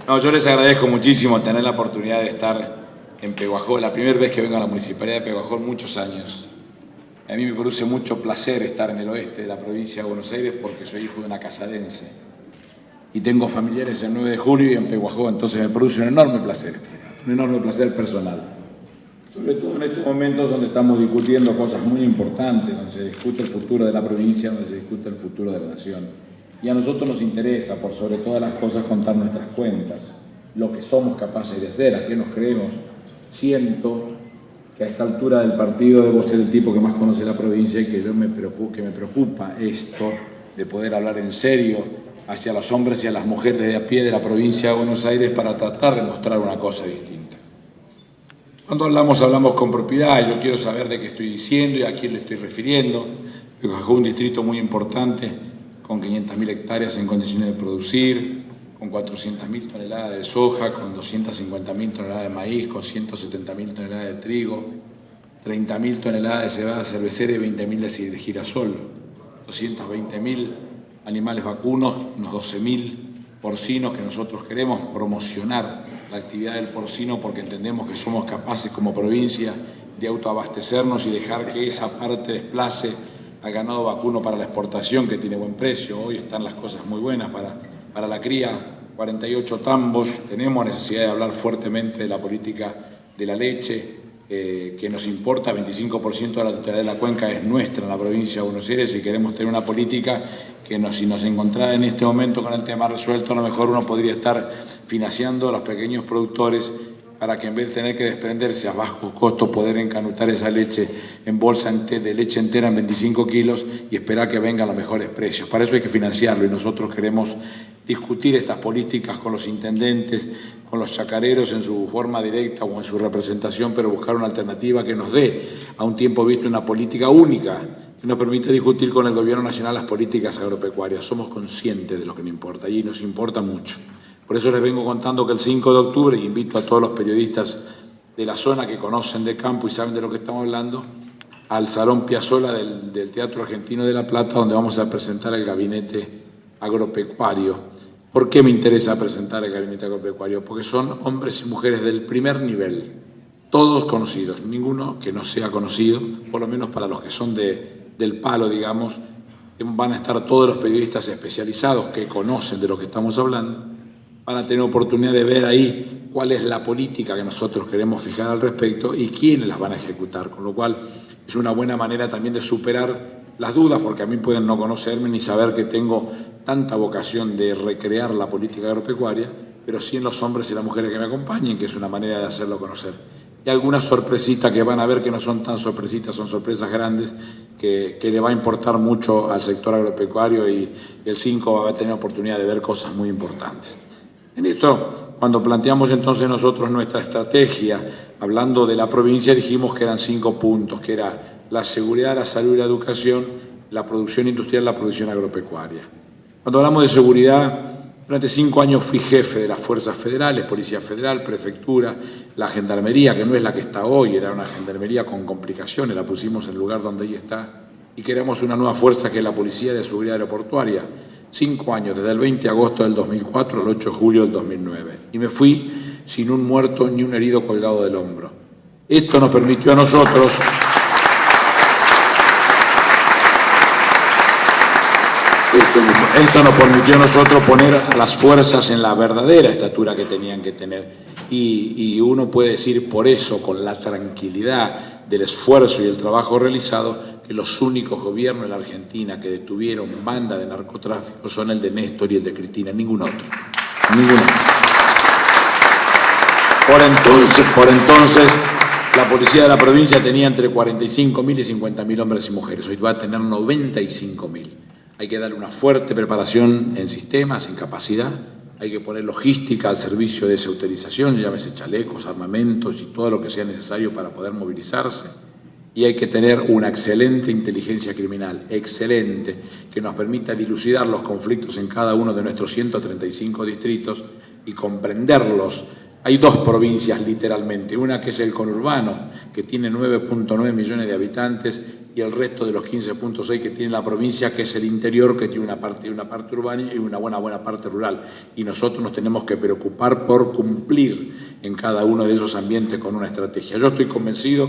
No, yo les agradezco muchísimo tener la oportunidad de estar en Pehuajó, la primera vez que vengo a la Municipalidad de Pehuajó en muchos años. A mí me produce mucho placer estar en el oeste de la provincia de Buenos Aires porque soy hijo de una casadense y tengo familiares en 9 de julio y en Pehuajó, entonces me produce un enorme placer personal. Sobre todo en estos momentos donde estamos discutiendo cosas muy importantes, donde se discute el futuro de la provincia, donde se discute el futuro de la nación. Y a nosotros nos interesa, por sobre todas las cosas, contar nuestras cuentas, lo que somos capaces de hacer, a qué nos creemos. Siento que a esta altura del partido debo ser el tipo que más conoce la provincia y que me preocupa esto de poder hablar en serio hacia los hombres y a las mujeres de a pie de la provincia de Buenos Aires para tratar de mostrar una cosa distinta. Cuando hablamos con propiedad, y yo quiero saber de qué estoy diciendo y a quién le estoy refiriendo. Pehuajó es un distrito muy importante, con 500.000 hectáreas en condiciones de producir, con 400.000 toneladas de soja, con 250.000 toneladas de maíz, con 170.000 toneladas de trigo, 30.000 toneladas de cebada cervecera y 20.000 de girasol, 220.000 animales vacunos, unos 12.000 porcinos que nosotros queremos promocionar la actividad del porcino porque entendemos que somos capaces como provincia de autoabastecernos y dejar que esa parte desplace al ganado vacuno para la exportación, que tiene buen precio. Hoy están las cosas muy buenas para la cría, 48 tambos. Tenemos necesidad de hablar fuertemente de la política de la leche, que nos importa. 25% de la totalidad de la cuenca es nuestra en la provincia de Buenos Aires y queremos tener una política que si nos encontrara en este momento con el tema resuelto, a lo mejor uno podría estar financiando a los pequeños productores para que en vez de tener que desprenderse a bajo costo, poder encanutar esa leche en bolsa de leche entera en 25 kilos y esperar que vengan los mejores precios. Para eso hay que financiarlo y nosotros queremos discutir estas políticas con los intendentes, con los chacareros en su forma directa o en su representación, pero buscar una alternativa que nos dé a un tiempo visto una política única que nos permita discutir con el Gobierno Nacional las políticas agropecuarias. Somos conscientes de lo que nos importa y nos importa mucho. Por eso les vengo contando que el 5 de octubre, y invito a todos los periodistas de la zona que conocen de campo y saben de lo que estamos hablando, al Salón Piazzolla del Teatro Argentino de La Plata, donde vamos a presentar el gabinete agropecuario. ¿Por qué me interesa presentar el gabinete agropecuario? Porque son hombres y mujeres del primer nivel, todos conocidos, ninguno que no sea conocido, por lo menos para los que son del palo, digamos. Van a estar todos los periodistas especializados que conocen de lo que estamos hablando. Van a tener oportunidad de ver ahí cuál es la política que nosotros queremos fijar al respecto y quiénes las van a ejecutar, con lo cual es una buena manera también de superar las dudas, porque a mí pueden no conocerme ni saber que tengo tanta vocación de recrear la política agropecuaria, pero sí en los hombres y las mujeres que me acompañen, que es una manera de hacerlo conocer. Y algunas sorpresitas que van a ver que no son tan sorpresitas, son sorpresas grandes que le va a importar mucho al sector agropecuario y el 5 va a tener oportunidad de ver cosas muy importantes. En esto, cuando planteamos entonces nosotros nuestra estrategia, hablando de la provincia, dijimos que eran 5 puntos, que era la seguridad, la salud y la educación, la producción industrial, la producción agropecuaria. Cuando hablamos de seguridad, durante 5 años fui jefe de las fuerzas federales, Policía Federal, Prefectura, la Gendarmería, que no es la que está hoy, era una gendarmería con complicaciones, la pusimos en el lugar donde ella está, y queremos una nueva fuerza que es la Policía de Seguridad Aeroportuaria. 5 años, desde el 20 de agosto del 2004 al 8 de julio del 2009. Y me fui sin un muerto ni un herido colgado del hombro. Esto nos permitió a nosotros poner a las fuerzas en la verdadera estatura que tenían que tener. Y uno puede decir por eso, con la tranquilidad del esfuerzo y el trabajo realizado, que los únicos gobiernos en la Argentina que detuvieron banda de narcotráfico son el de Néstor y el de Cristina, ningún otro. Ninguno. Por entonces, la policía de la provincia tenía entre 45.000 y 50.000 hombres y mujeres. Hoy va a tener 95.000. Hay que darle una fuerte preparación en sistemas, en capacidad. Hay que poner logística al servicio de esa utilización, llámese chalecos, armamentos y todo lo que sea necesario para poder movilizarse. Y hay que tener una excelente inteligencia criminal, excelente, que nos permita dilucidar los conflictos en cada uno de nuestros 135 distritos y comprenderlos Hay dos provincias literalmente, una que es el conurbano, que tiene 9.9 millones de habitantes, y el resto de los 15.6 que tiene la provincia, que es el interior, que tiene una parte urbana y una buena parte rural. Y nosotros nos tenemos que preocupar por cumplir en cada uno de esos ambientes con una estrategia. Yo estoy convencido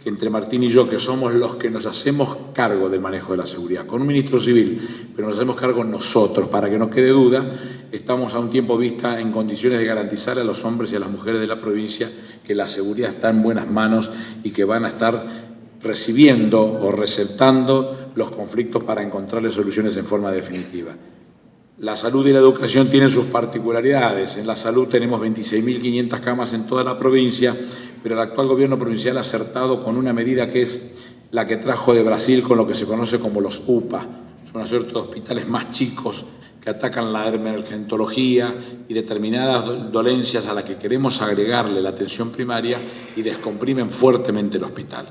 que entre Martín y yo, que somos los que nos hacemos cargo del manejo de la seguridad, con un ministro civil, pero nos hacemos cargo nosotros, para que no quede duda, estamos a un tiempo vista en condiciones de garantizar a los hombres y a las mujeres de la provincia que la seguridad está en buenas manos y que van a estar recibiendo o receptando los conflictos para encontrarles soluciones en forma definitiva. La salud y la educación tienen sus particularidades. En la salud tenemos 26.500 camas en toda la provincia, pero el actual gobierno provincial ha acertado con una medida que es la que trajo de Brasil con lo que se conoce como los UPA. Son una suerte de hospitales más chicos que atacan la emergentología y determinadas dolencias a las que queremos agregarle la atención primaria y descomprimen fuertemente el hospital.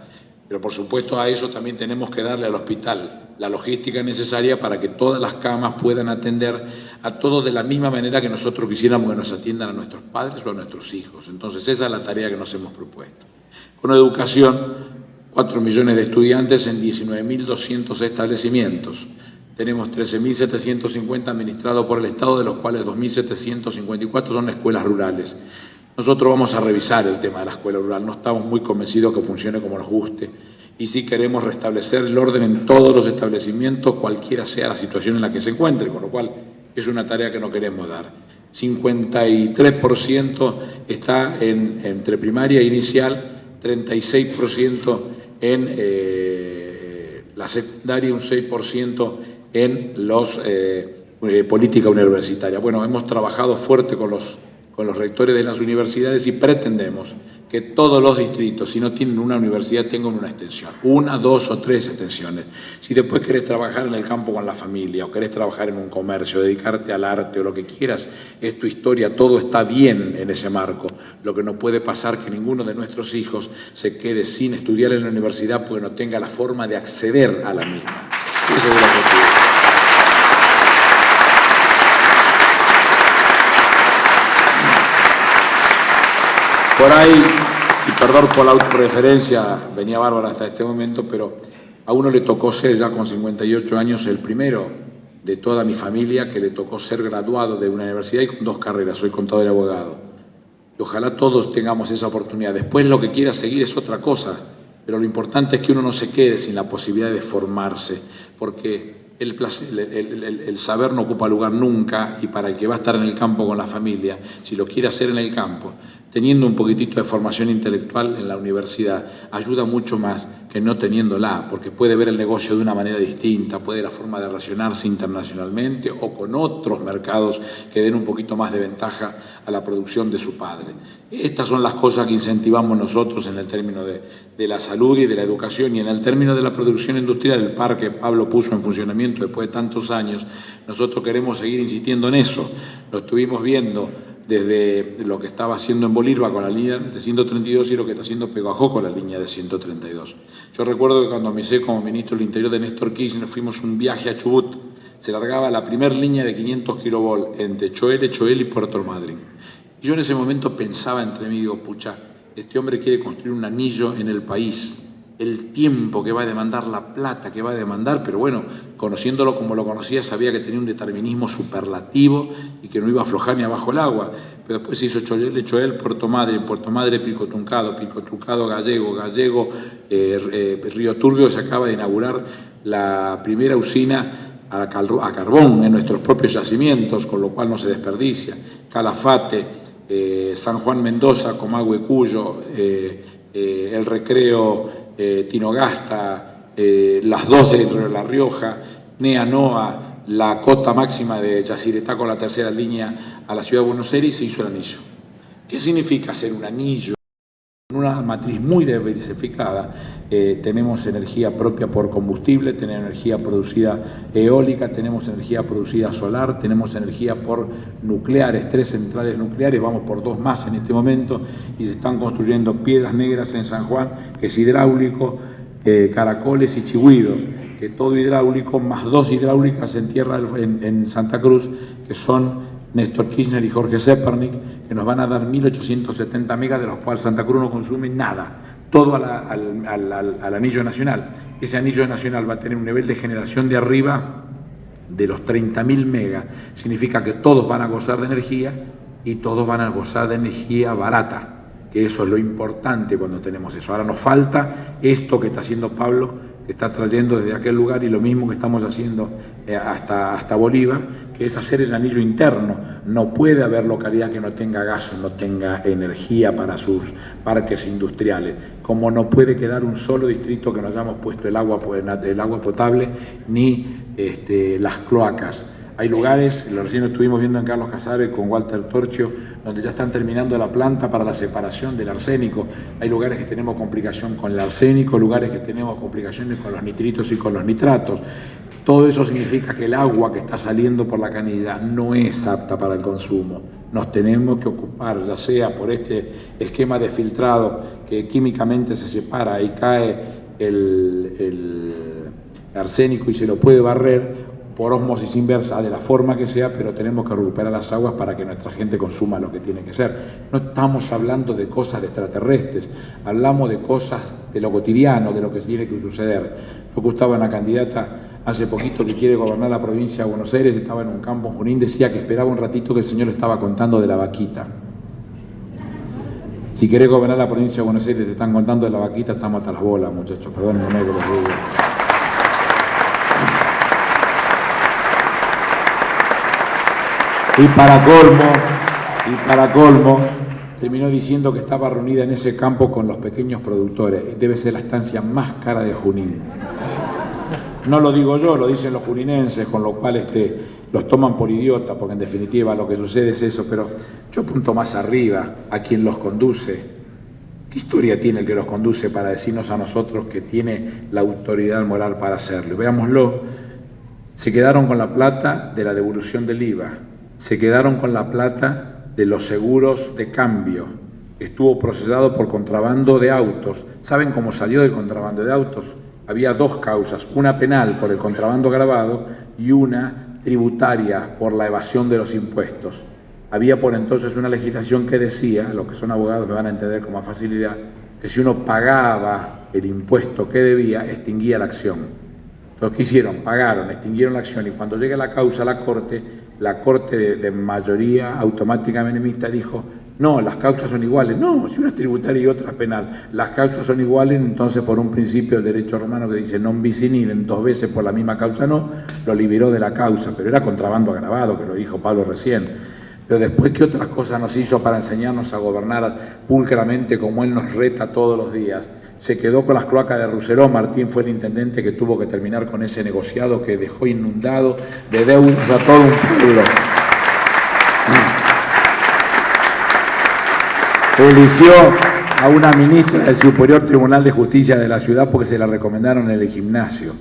Pero por supuesto a eso también tenemos que darle al hospital la logística necesaria para que todas las camas puedan atender a todos de la misma manera que nosotros quisiéramos que nos atiendan a nuestros padres o a nuestros hijos. Entonces esa es la tarea que nos hemos propuesto. Con educación, 4 millones de estudiantes en 19.200 establecimientos. Tenemos 13.750 administrados por el Estado, de los cuales 2.754 son escuelas rurales. Nosotros vamos a revisar el tema de la escuela rural, no estamos muy convencidos que funcione como nos guste y sí queremos restablecer el orden en todos los establecimientos, cualquiera sea la situación en la que se encuentre, con lo cual es una tarea que no queremos dar. 53% está entre primaria e inicial, 36% en la secundaria y un 6% en los política universitaria. Bueno, hemos trabajado fuerte con los rectores de las universidades y pretendemos que todos los distritos, si no tienen una universidad, tengan una extensión, 1, 2 o 3 extensiones. Si después querés trabajar en el campo con la familia o querés trabajar en un comercio, dedicarte al arte o lo que quieras, es tu historia, todo está bien en ese marco. Lo que no puede pasar es que ninguno de nuestros hijos se quede sin estudiar en la universidad porque no tenga la forma de acceder a la misma. Ese es el objetivo. Por ahí, y perdón por la autorreferencia, venía Bárbara hasta este momento, pero a uno le tocó ser ya con 58 años el primero de toda mi familia que le tocó ser graduado de una universidad y con 2 carreras, soy contador y abogado. Y ojalá todos tengamos esa oportunidad. Después lo que quiera seguir es otra cosa, pero lo importante es que uno no se quede sin la posibilidad de formarse, porque el saber no ocupa lugar nunca, y para el que va a estar en el campo con la familia, si lo quiere hacer en el campo, teniendo un poquitito de formación intelectual en la universidad, ayuda mucho más que no teniéndola, porque puede ver el negocio de una manera distinta, puede la forma de relacionarse internacionalmente o con otros mercados que den un poquito más de ventaja a la producción de su padre. Estas son las cosas que incentivamos nosotros en el término de la salud y de la educación, y en el término de la producción industrial, el parque Pablo puso en funcionamiento después de tantos años. Nosotros queremos seguir insistiendo en eso. Lo estuvimos viendo desde lo que estaba haciendo en Bolívar con la línea de 132 y lo que está haciendo Peguajó con la línea de 132. Yo recuerdo que cuando me hice como ministro del Interior de Néstor Kirchner, fuimos un viaje a Chubut, se largaba la primera línea de 500 kilovolt entre Choel y Puerto Madryn. Y yo en ese momento pensaba entre mí, digo, pucha, este hombre quiere construir un anillo en el país, el tiempo que va a demandar, la plata que va a demandar, pero bueno, conociéndolo como lo conocía, sabía que tenía un determinismo superlativo y que no iba a aflojar ni abajo el agua. Pero después se hizo Choel, Puerto Madryn, Pico Truncado, Gallego, Río Turbio. Se acaba de inaugurar la primera usina a carbón en nuestros propios yacimientos, con lo cual no se desperdicia. Calafate, San Juan Mendoza, Comahue Cuyo, el Recreo, Tinogasta, las 2 de La Rioja, Noa, la cota máxima de Yacyretá con la tercera línea a la ciudad de Buenos Aires, y se hizo el anillo. ¿Qué significa hacer un anillo? En una matriz muy diversificada, tenemos energía propia por combustible, tenemos energía producida eólica, tenemos energía producida solar, tenemos energía por nucleares, 3 centrales nucleares, vamos por 2 más en este momento, y se están construyendo Piedras Negras en San Juan, que es hidráulico, Caracoles y Chigüidos, que todo hidráulico, más 2 hidráulicas en tierra en Santa Cruz, que son Néstor Kirchner y Jorge Zepernik, que nos van a dar 1.870 megas, de los cuales Santa Cruz no consume nada, todo al anillo nacional. Ese anillo nacional va a tener un nivel de generación de arriba de los 30.000 megas, significa que todos van a gozar de energía y todos van a gozar de energía barata, que eso es lo importante cuando tenemos eso. Ahora nos falta esto que está haciendo Pablo, que está trayendo desde aquel lugar, y lo mismo que estamos haciendo hasta Bolívar, que es hacer el anillo interno. No puede haber localidad que no tenga gas o no tenga energía para sus parques industriales, como no puede quedar un solo distrito que no hayamos puesto el agua potable ni las cloacas. Hay lugares, lo recién estuvimos viendo en Carlos Casares con Walter Torchio, donde ya están terminando la planta para la separación del arsénico. Hay lugares que tenemos complicación con el arsénico, lugares que tenemos complicaciones con los nitritos y con los nitratos. Todo eso significa que el agua que está saliendo por la canilla no es apta para el consumo. Nos tenemos que ocupar, ya sea por este esquema de filtrado que químicamente se separa y cae el arsénico y se lo puede barrer, por ósmosis inversa, de la forma que sea, pero tenemos que recuperar las aguas para que nuestra gente consuma lo que tiene que ser. No estamos hablando de cosas de extraterrestres, hablamos de cosas de lo cotidiano, de lo que tiene que suceder. Yo gustaba una candidata hace poquito que quiere gobernar la provincia de Buenos Aires, estaba en un campo en Junín, decía que esperaba un ratito que el señor estaba contando de la vaquita. Si querés gobernar la provincia de Buenos Aires te están contando de la vaquita, estamos hasta las bolas, muchachos, perdónenme que los digo. Y para colmo, terminó diciendo que estaba reunida en ese campo con los pequeños productores. Debe ser la estancia más cara de Junín. No lo digo yo, lo dicen los juninenses, con lo cual los toman por idiotas, porque en definitiva lo que sucede es eso, pero yo apunto más arriba a quien los conduce. ¿Qué historia tiene el que los conduce para decirnos a nosotros que tiene la autoridad moral para hacerlo? Veámoslo. Se quedaron con la plata de la devolución del IVA. Se quedaron con la plata de los seguros de cambio. Estuvo procesado por contrabando de autos. ¿Saben cómo salió del contrabando de autos? Había dos causas, una penal por el contrabando agravado y una tributaria por la evasión de los impuestos. Había por entonces una legislación que decía, los que son abogados me van a entender con más facilidad, que si uno pagaba el impuesto que debía, extinguía la acción. Entonces, ¿qué hicieron? Pagaron, extinguieron la acción, y cuando llega la causa a la Corte de mayoría automáticamente mixta dijo, no, las causas son iguales. No, si una es tributaria y otra es penal, las causas son iguales, entonces por un principio del derecho romano que dice non bis in idem, dos veces por la misma causa no, lo liberó de la causa, pero era contrabando agravado, que lo dijo Pablo recién. Pero después, ¿qué otras cosas nos hizo para enseñarnos a gobernar pulcramente como él nos reta todos los días? Se quedó con las cloacas de Rousselot. Martín fue el intendente que tuvo que terminar con ese negociado que dejó inundado de deudas a todo un pueblo. Eligió a una ministra del Superior Tribunal de Justicia de la ciudad porque se la recomendaron en el gimnasio.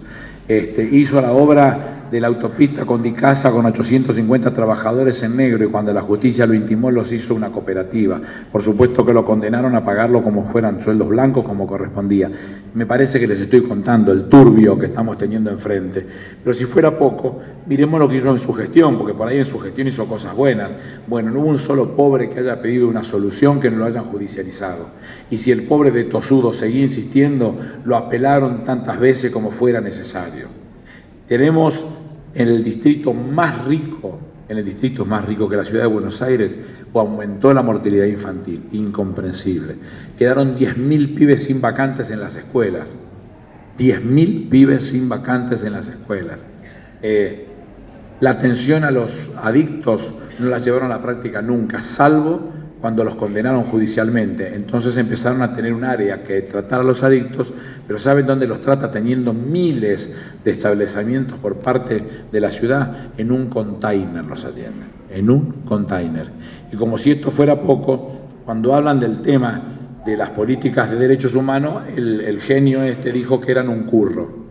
Hizo la obra de la autopista Condicasa con 850 trabajadores en negro, y cuando la justicia lo intimó los hizo una cooperativa. Por supuesto que lo condenaron a pagarlo como fueran sueldos blancos, como correspondía. Me parece que les estoy contando el turbio que estamos teniendo enfrente. Pero si fuera poco, miremos lo que hizo en su gestión, porque por ahí en su gestión hizo cosas buenas. Bueno, no hubo un solo pobre que haya pedido una solución que no lo hayan judicializado. Y si el pobre de Tosudo seguía insistiendo, lo apelaron tantas veces como fuera necesario. Tenemos en el distrito más rico que la ciudad de Buenos Aires, aumentó la mortalidad infantil, incomprensible. Quedaron 10.000 pibes sin vacantes en las escuelas. 10.000 pibes sin vacantes en las escuelas. La atención a los adictos no la llevaron a la práctica nunca, salvo cuando los condenaron judicialmente. Entonces empezaron a tener un área que tratar a los adictos, pero ¿saben dónde los trata? Teniendo miles de establecimientos por parte de la ciudad, en un container los atienden, en un container. Y como si esto fuera poco, cuando hablan del tema de las políticas de derechos humanos, el genio dijo que eran un curro.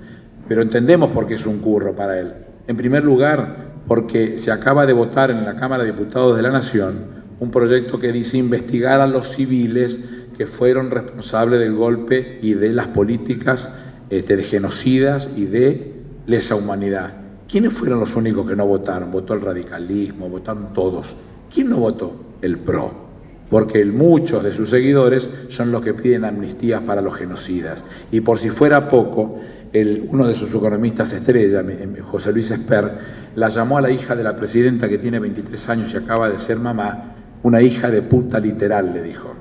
Pero entendemos por qué es un curro para él. En primer lugar, porque se acaba de votar en la Cámara de Diputados de la Nación un proyecto que dice investigar a los civiles que fueron responsables del golpe y de las políticas de genocidas y de lesa humanidad. ¿Quiénes fueron los únicos que no votaron? Votó el radicalismo, votaron todos. ¿Quién no votó? El PRO. Porque muchos de sus seguidores son los que piden amnistías para los genocidas. Y por si fuera poco, uno de sus economistas estrella, José Luis Esper, la llamó a la hija de la presidenta, que tiene 23 años y acaba de ser mamá, una hija de puta literal, le dijo.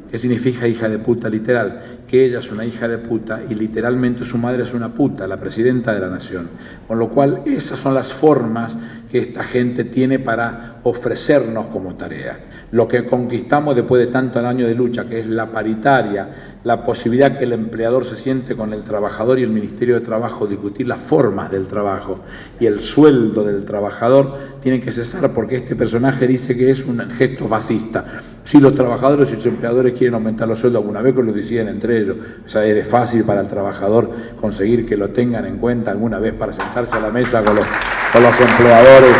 ¿Qué significa hija de puta literal? Que ella es una hija de puta y literalmente su madre es una puta, la presidenta de la nación. Con lo cual esas son las formas que esta gente tiene para ofrecernos como tarea. Lo que conquistamos después de tanto año de lucha, que es la paritaria, la posibilidad que el empleador se siente con el trabajador y el Ministerio de Trabajo, discutir las formas del trabajo y el sueldo del trabajador, tienen que cesar porque este personaje dice que es un gesto fascista. Si los trabajadores y los empleadores quieren aumentar los sueldos alguna vez, que lo decían entre ellos, o sea, es fácil para el trabajador conseguir que lo tengan en cuenta alguna vez para sentarse a la mesa con los empleadores.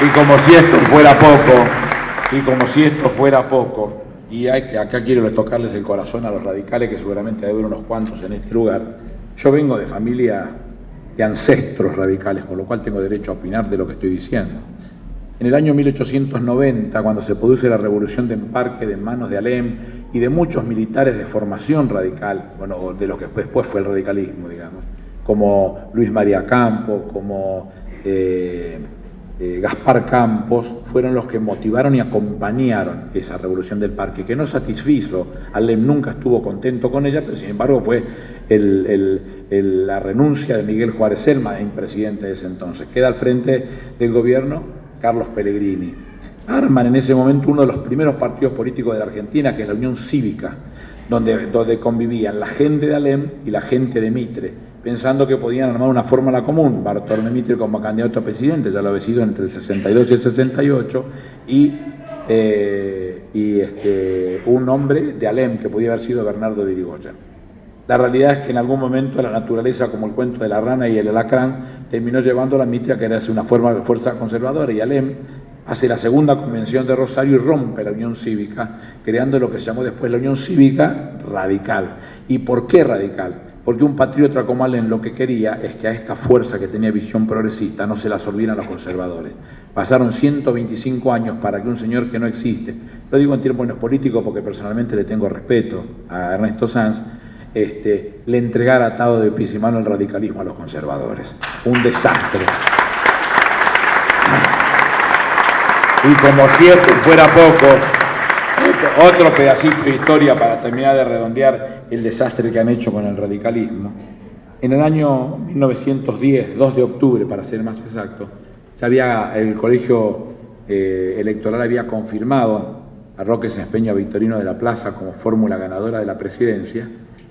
Y como si esto fuera poco, y acá quiero tocarles el corazón a los radicales, que seguramente debe haber unos cuantos en este lugar. Yo vengo de familia de ancestros radicales, con lo cual tengo derecho a opinar de lo que estoy diciendo. En el año 1890, cuando se produce la revolución de Emparque de manos de Alem y de muchos militares de formación radical, bueno, de lo que después fue el radicalismo, digamos, como Luis María Campos, como Gaspar Campos, fueron los que motivaron y acompañaron esa revolución del Parque, que no satisfizo. Alem nunca estuvo contento con ella, pero sin embargo fue la renuncia de Miguel Juárez Celma, presidente de ese entonces. Queda al frente del gobierno Carlos Pellegrini. Arman en ese momento uno de los primeros partidos políticos de la Argentina, que es la Unión Cívica, donde convivían la gente de Alem y la gente de Mitre, pensando que podían armar una fórmula común. Bartolomé Mitre como candidato a presidente, ya lo había sido entre el 62 y el 68, y un hombre de Alem que podía haber sido Bernardo de Irigoyen. La realidad es que en algún momento la naturaleza, como el cuento de la rana y el alacrán, terminó llevando a la Mitre a quererse una fuerza conservadora, y Alem hace la segunda convención de Rosario y rompe la Unión Cívica, creando lo que se llamó después la Unión Cívica Radical. ¿Y por qué radical? Porque un patriota como Alem lo que quería es que a esta fuerza que tenía visión progresista no se la absorbieran los conservadores. Pasaron 125 años para que un señor que no existe, lo digo en términos políticos porque personalmente le tengo respeto a Ernesto Sanz, le entregara atado de pies y mano el radicalismo a los conservadores. Un desastre. Y como si esto fuera poco, otro pedacito de historia para terminar de redondear el desastre que han hecho con el radicalismo. En el año 1910, 2 de octubre para ser más exacto, ya el colegio electoral había confirmado a Roque Sáenz Peña Victorino de la Plaza como fórmula ganadora de la presidencia.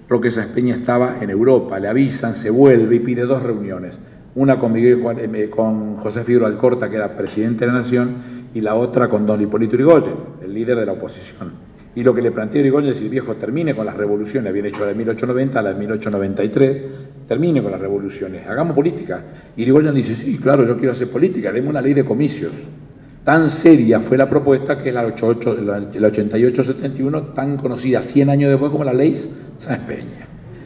Roque Sáenz Peña estaba en Europa, le avisan, se vuelve y pide 2 reuniones, una con José Figueroa Alcorta, que era presidente de la Nación, y la otra con don Hipólito Yrigoyen, el líder de la oposición. Y lo que le planteó Yrigoyen es decir, viejo, termine con las revoluciones, habían hecho la de 1890, la de 1893, termine con las revoluciones, hagamos política. Y Yrigoyen dice, sí, claro, yo quiero hacer política, demos una ley de comicios. Tan seria fue la propuesta que es la 8871, tan conocida 100 años después como la ley Sáenz Peña.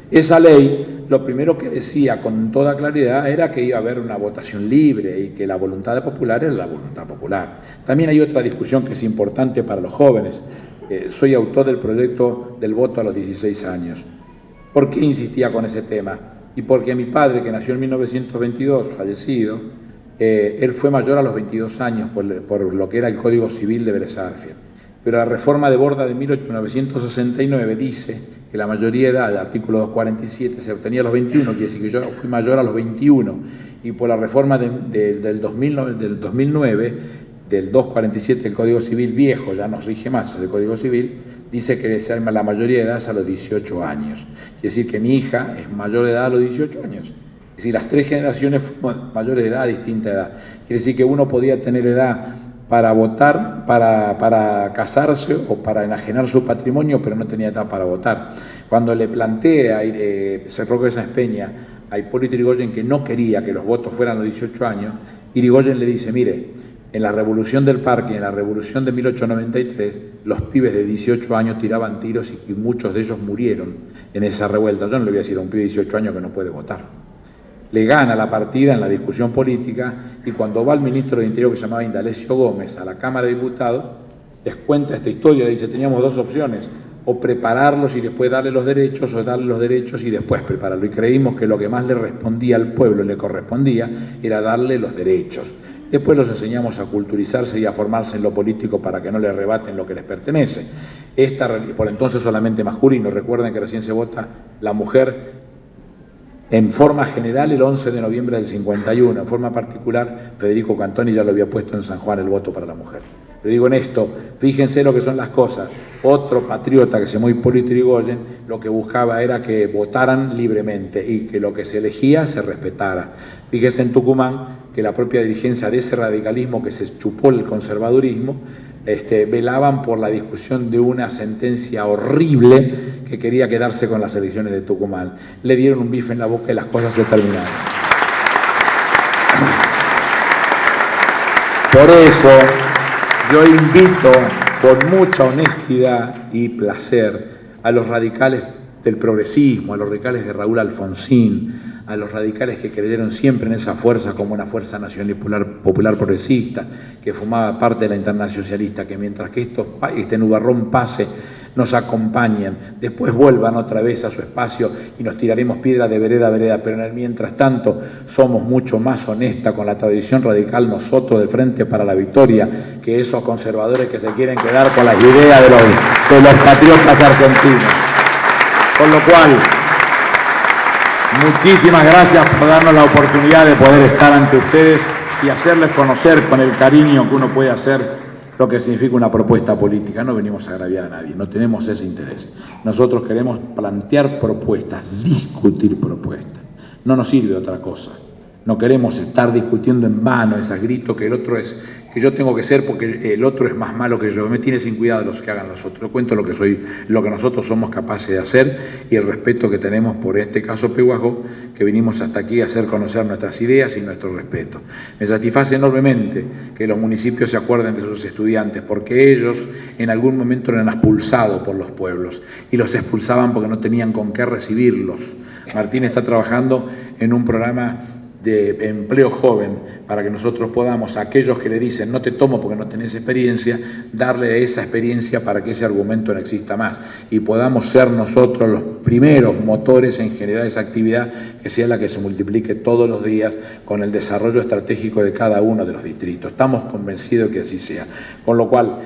Esa ley, lo primero que decía con toda claridad era que iba a haber una votación libre y que la voluntad popular era la voluntad popular. También hay otra discusión que es importante para los jóvenes. Soy autor del proyecto del voto a los 16 años. ¿Por qué insistía con ese tema? Y porque mi padre, que nació en 1922, fallecido, él fue mayor a los 22 años por lo que era el Código Civil de Vélez Sarsfield. Pero la reforma de Borda de 1969 dice que la mayoría de edad, el artículo 247, se obtenía a los 21, quiere decir que yo fui mayor a los 21, y por la reforma del 2009, del 247 del Código Civil viejo, ya no rige más el Código Civil, dice que la mayoría de edad es a los 18 años. Quiere decir que mi hija es mayor de edad a los 18 años. Es decir, las 3 generaciones fueron mayores de edad a distinta edad. Quiere decir que uno podía tener edad para votar, para casarse o para enajenar su patrimonio, pero no tenía edad para votar. Cuando le plantea Roque Sáenz Peña a Hipólito Yrigoyen que no quería que los votos fueran a los 18 años, Yrigoyen le dice, mire, en la revolución del Parque, en la revolución de 1893, los pibes de 18 años tiraban tiros y muchos de ellos murieron. en esa revuelta. Yo no le voy a decir a un pibe de 18 años que no puede votar. Le gana la partida en la discusión política, y cuando va el ministro de Interior, que se llamaba Indalecio Gómez, a la Cámara de Diputados, les cuenta esta historia, le dice, teníamos dos opciones, o prepararlos y después darle los derechos, o darle los derechos y después prepararlo. Y creímos que lo que más le respondía al pueblo, le correspondía, era darle los derechos. Después los enseñamos a culturizarse y a formarse en lo político para que no le arrebaten lo que les pertenece. Por entonces solamente masculino, recuerden que recién se vota la mujer en forma general el 11 de noviembre del 51, en forma particular Federico Cantoni ya lo había puesto en San Juan el voto para la mujer. Le digo en esto, fíjense lo que son las cosas. Otro patriota que se llamó Hipólito Yrigoyen lo que buscaba era que votaran libremente y que lo que se elegía se respetara. Fíjense en Tucumán que la propia dirigencia de ese radicalismo que se chupó el conservadurismo, velaban por la discusión de una sentencia horrible que quería quedarse con las elecciones de Tucumán. Le dieron un bife en la boca y las cosas se terminaron. Por eso yo invito con mucha honestidad y placer a los radicales del progresismo, a los radicales de Raúl Alfonsín, a los radicales que creyeron siempre en esa fuerza como una fuerza nacional popular progresista, que formaba parte de la Internacional Socialista, que mientras que este nubarrón pase, nos acompañen, después vuelvan otra vez a su espacio y nos tiraremos piedra de vereda a vereda, pero en el mientras tanto somos mucho más honestas con la tradición radical nosotros del Frente para la Victoria, que esos conservadores que se quieren quedar con las ideas de los patriotas argentinos. Con lo cual, muchísimas gracias por darnos la oportunidad de poder estar ante ustedes y hacerles conocer con el cariño que uno puede hacer lo que significa una propuesta política. No venimos a agraviar a nadie, no tenemos ese interés. Nosotros queremos plantear propuestas, discutir propuestas. No nos sirve otra cosa. No queremos estar discutiendo en vano esos gritos que el otro es, que yo tengo que ser porque el otro es más malo que yo. Me tiene sin cuidado los que hagan los otros. Yo cuento lo que nosotros somos capaces de hacer y el respeto que tenemos por este caso Pehuajó, que vinimos hasta aquí a hacer conocer nuestras ideas y nuestro respeto. Me satisface enormemente que los municipios se acuerden de sus estudiantes, porque ellos en algún momento eran expulsados por los pueblos y los expulsaban porque no tenían con qué recibirlos. Martín está trabajando en un programa de empleo joven para que nosotros podamos, a aquellos que le dicen no te tomo porque no tenés experiencia, darle esa experiencia para que ese argumento no exista más y podamos ser nosotros los primeros motores en generar esa actividad que sea la que se multiplique todos los días con el desarrollo estratégico de cada uno de los distritos. Estamos convencidos que así sea. Con lo cual,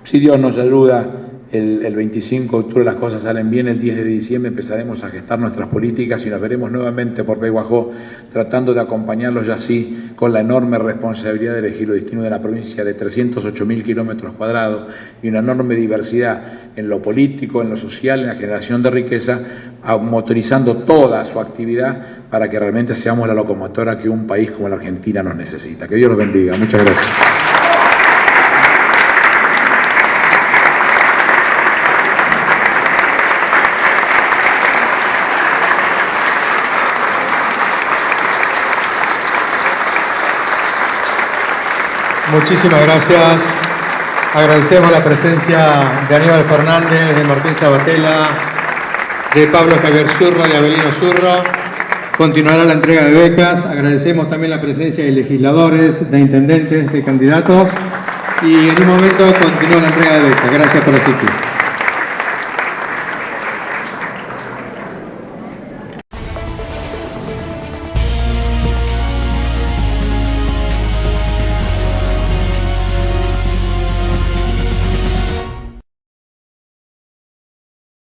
si Dios nos ayuda, el 25 de octubre las cosas salen bien, el 10 de diciembre empezaremos a gestar nuestras políticas y nos veremos nuevamente por Pehuajó tratando de acompañarlos ya así con la enorme responsabilidad de elegir los destinos de la provincia de 308.000 kilómetros cuadrados y una enorme diversidad en lo político, en lo social, en la generación de riqueza, motorizando toda su actividad para que realmente seamos la locomotora que un país como la Argentina nos necesita. Que Dios los bendiga. Muchas gracias. Muchísimas gracias. Agradecemos la presencia de Aníbal Fernández, de Martín Sabatella, de Pablo Javier Zurro y Abelino Zurro. Continuará la entrega de becas. Agradecemos también la presencia de legisladores, de intendentes, de candidatos. Y en un momento continúa la entrega de becas. Gracias por asistir.